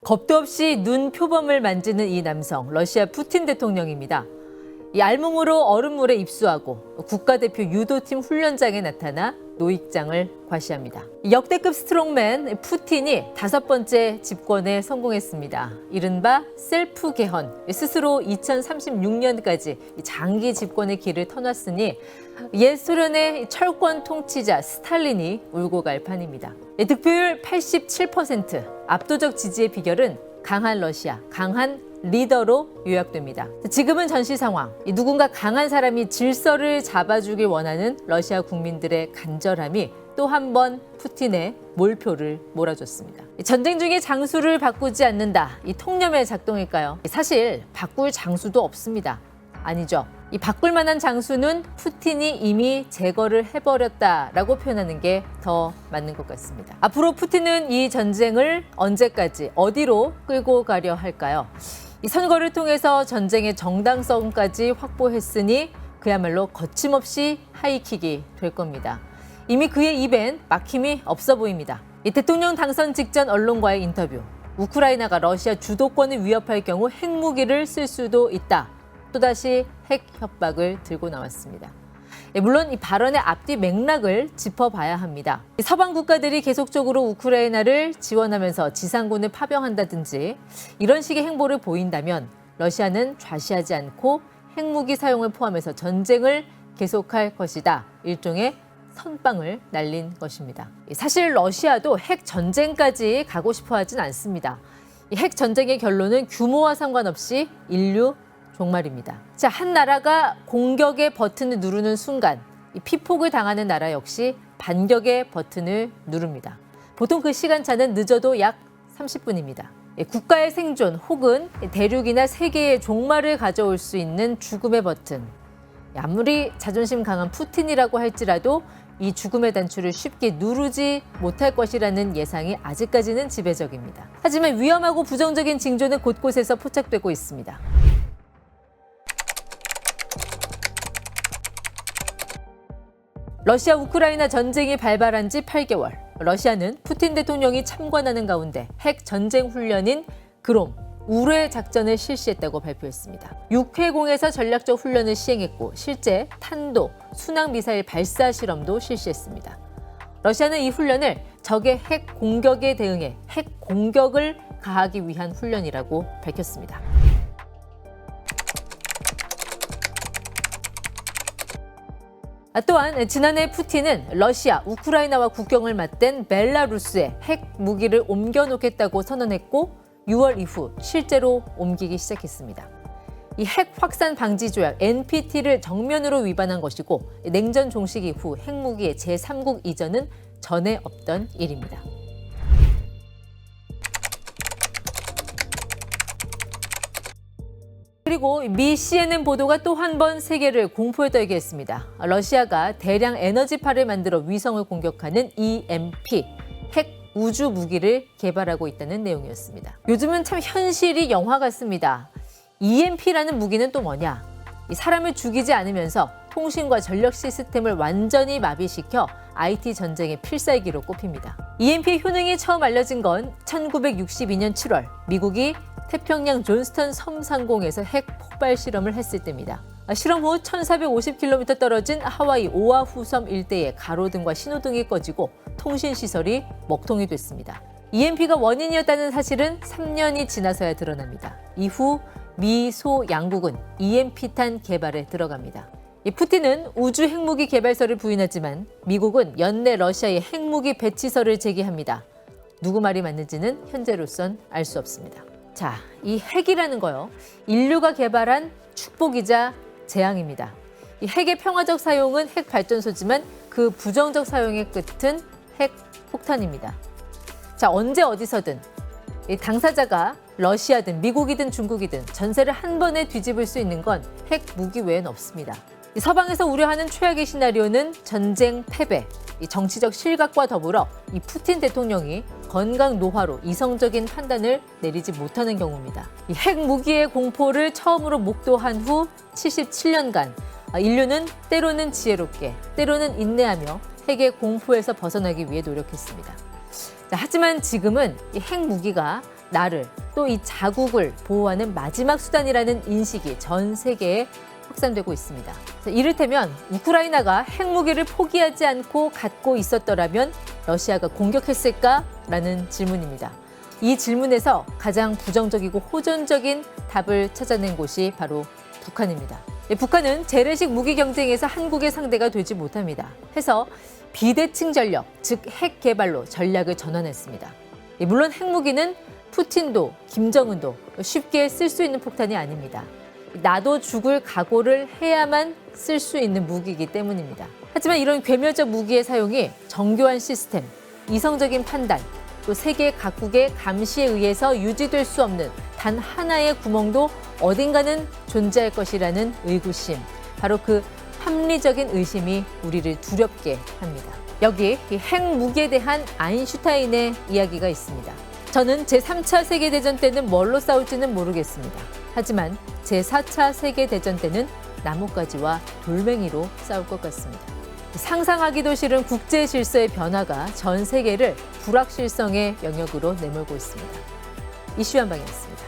겁도 없이 눈 표범을 만지는 이 남성, 러시아 푸틴 대통령입니다. 이 알몸으로 얼음물에 입수하고 국가대표 유도팀 훈련장에 나타나 노익장을 과시합니다. 역대급 스트롱맨 푸틴이 5번째 집권에 성공했습니다. 이른바 셀프 개헌, 스스로 2036년까지 장기 집권의 길을 터놨으니 옛 소련의 철권 통치자 스탈린이 울고 갈 판입니다. 득표율 87%, 압도적 지지의 비결은 강한 러시아, 강한 리더로 요약됩니다. 지금은 전시 상황, 누군가 강한 사람이 질서를 잡아주길 원하는 러시아 국민들의 간절함이 또 한 번 푸틴의 몰표를 몰아줬습니다. 전쟁 중에 장수를 바꾸지 않는다, 이 통념의 작동일까요? 사실 바꿀 장수도 없습니다. 아니죠. 이 바꿀 만한 장수는 푸틴이 이미 제거를 해버렸다라고 표현하는 게 더 맞는 것 같습니다. 앞으로 푸틴은 이 전쟁을 언제까지 어디로 끌고 가려 할까요? 이 선거를 통해서 전쟁의 정당성까지 확보했으니 그야말로 거침없이 하이킥이 될 겁니다. 이미 그의 입엔 막힘이 없어 보입니다. 이 대통령 당선 직전 언론과의 인터뷰, 우크라이나가 러시아 주도권을 위협할 경우 핵무기를 쓸 수도 있다. 또다시 핵 협박을 들고 나왔습니다. 물론 이 발언의 앞뒤 맥락을 짚어봐야 합니다. 서방 국가들이 계속적으로 우크라이나를 지원하면서 지상군을 파병한다든지 이런 식의 행보를 보인다면 러시아는 좌시하지 않고 핵무기 사용을 포함해서 전쟁을 계속할 것이다. 일종의 선빵을 날린 것입니다. 사실 러시아도 핵 전쟁까지 가고 싶어 하진 않습니다. 핵 전쟁의 결론은 규모와 상관없이 인류 종말입니다. 자, 한 나라가 공격의 버튼을 누르는 순간 이 피폭을 당하는 나라 역시 반격의 버튼을 누릅니다. 보통 그 시간차는 늦어도 약 30분입니다. 국가의 생존 혹은 대륙이나 세계의 종말을 가져올 수 있는 죽음의 버튼. 아무리 자존심 강한 푸틴이라고 할지라도 이 죽음의 단추를 쉽게 누르지 못할 것이라는 예상이 아직까지는 지배적입니다. 하지만 위험하고 부정적인 징조는 곳곳에서 포착되고 있습니다. 러시아 우크라이나 전쟁이 발발한 지 8개월. 러시아는 푸틴 대통령이 참관하는 가운데 핵 전쟁 훈련인 그롬, 우뢰 작전을 실시했다고 발표했습니다. 육해공에서 전략적 훈련을 시행했고 실제 탄도, 순항 미사일 발사 실험도 실시했습니다. 러시아는 이 훈련을 적의 핵 공격에 대응해 핵 공격을 가하기 위한 훈련이라고 밝혔습니다. 또한 지난해 푸틴은 러시아, 우크라이나와 국경을 맞댄 벨라루스에 핵 무기를 옮겨놓겠다고 선언했고 6월 이후 실제로 옮기기 시작했습니다. 이 핵 확산 방지 조약 NPT를 정면으로 위반한 것이고 냉전 종식 이후 핵무기의 제3국 이전은 전에 없던 일입니다. 그리고 미 CNN 보도가 또 한 번 세계를 공포에 떨게 했습니다. 러시아가 대량 에너지파를 만들어 위성을 공격하는 EMP, 핵 우주 무기를 개발하고 있다는 내용이었습니다. 요즘은 참 현실이 영화 같습니다. EMP라는 무기는 또 뭐냐? 사람을 죽이지 않으면서 통신과 전력 시스템을 완전히 마비시켜 IT 전쟁의 필살기로 꼽힙니다. EMP의 효능이 처음 알려진 건 1962년 7월 미국이 태평양 존스턴 섬 상공에서 핵 폭발 실험을 했을 때입니다. 실험 후 1450km 떨어진 하와이 오아후 섬 일대에 가로등과 신호등이 꺼지고 통신시설이 먹통이 됐습니다. EMP가 원인이었다는 사실은 3년이 지나서야 드러납니다. 이후 미, 소 양국은 EMP탄 개발에 들어갑니다. 푸틴은 우주 핵무기 개발설을 부인하지만 미국은 연내 러시아의 핵무기 배치설을 제기합니다. 누구 말이 맞는지는 현재로선 알 수 없습니다. 자, 이 핵이라는 거요. 인류가 개발한 축복이자 재앙입니다. 이 핵의 평화적 사용은 핵 발전소지만 그 부정적 사용의 끝은 핵 폭탄입니다. 자, 언제 어디서든 이 당사자가 러시아든 미국이든 중국이든 전세를 한 번에 뒤집을 수 있는 건 핵 무기 외엔 없습니다. 이 서방에서 우려하는 최악의 시나리오는 전쟁 패배, 이 정치적 실각과 더불어 이 푸틴 대통령이 건강 노화로 이성적인 판단을 내리지 못하는 경우입니다. 이 핵 무기의 공포를 처음으로 목도한 후 77년간 인류는 때로는 지혜롭게, 때로는 인내하며 핵의 공포에서 벗어나기 위해 노력했습니다. 자, 하지만 지금은 이 핵 무기가 나를 또 이 자국을 보호하는 마지막 수단이라는 인식이 전 세계에 확산되고 있습니다. 이를테면 우크라이나가 핵무기를 포기하지 않고 갖고 있었더라면 러시아가 공격했을까라는 질문입니다. 이 질문에서 가장 부정적이고 호전적인 답을 찾아낸 곳이 바로 북한입니다. 북한은 재래식 무기 경쟁에서 한국의 상대가 되지 못합니다. 해서 비대칭 전력, 즉 핵 개발로 전략을 전환했습니다. 물론 핵무기는 푸틴도 김정은도 쉽게 쓸 수 있는 폭탄이 아닙니다. 나도 죽을 각오를 해야만 쓸 수 있는 무기이기 때문입니다. 하지만 이런 괴멸적 무기의 사용이 정교한 시스템, 이성적인 판단, 또 세계 각국의 감시에 의해서 유지될 수 없는 단 하나의 구멍도 어딘가는 존재할 것이라는 의구심, 바로 그 합리적인 의심이 우리를 두렵게 합니다. 여기 이 핵무기에 대한 아인슈타인의 이야기가 있습니다. 저는 제3차 세계대전 때는 뭘로 싸울지는 모르겠습니다. 하지만 제4차 세계대전 때는 나뭇가지와 돌멩이로 싸울 것 같습니다. 상상하기도 싫은 국제 질서의 변화가 전 세계를 불확실성의 영역으로 내몰고 있습니다. 이슈 한방이었습니다.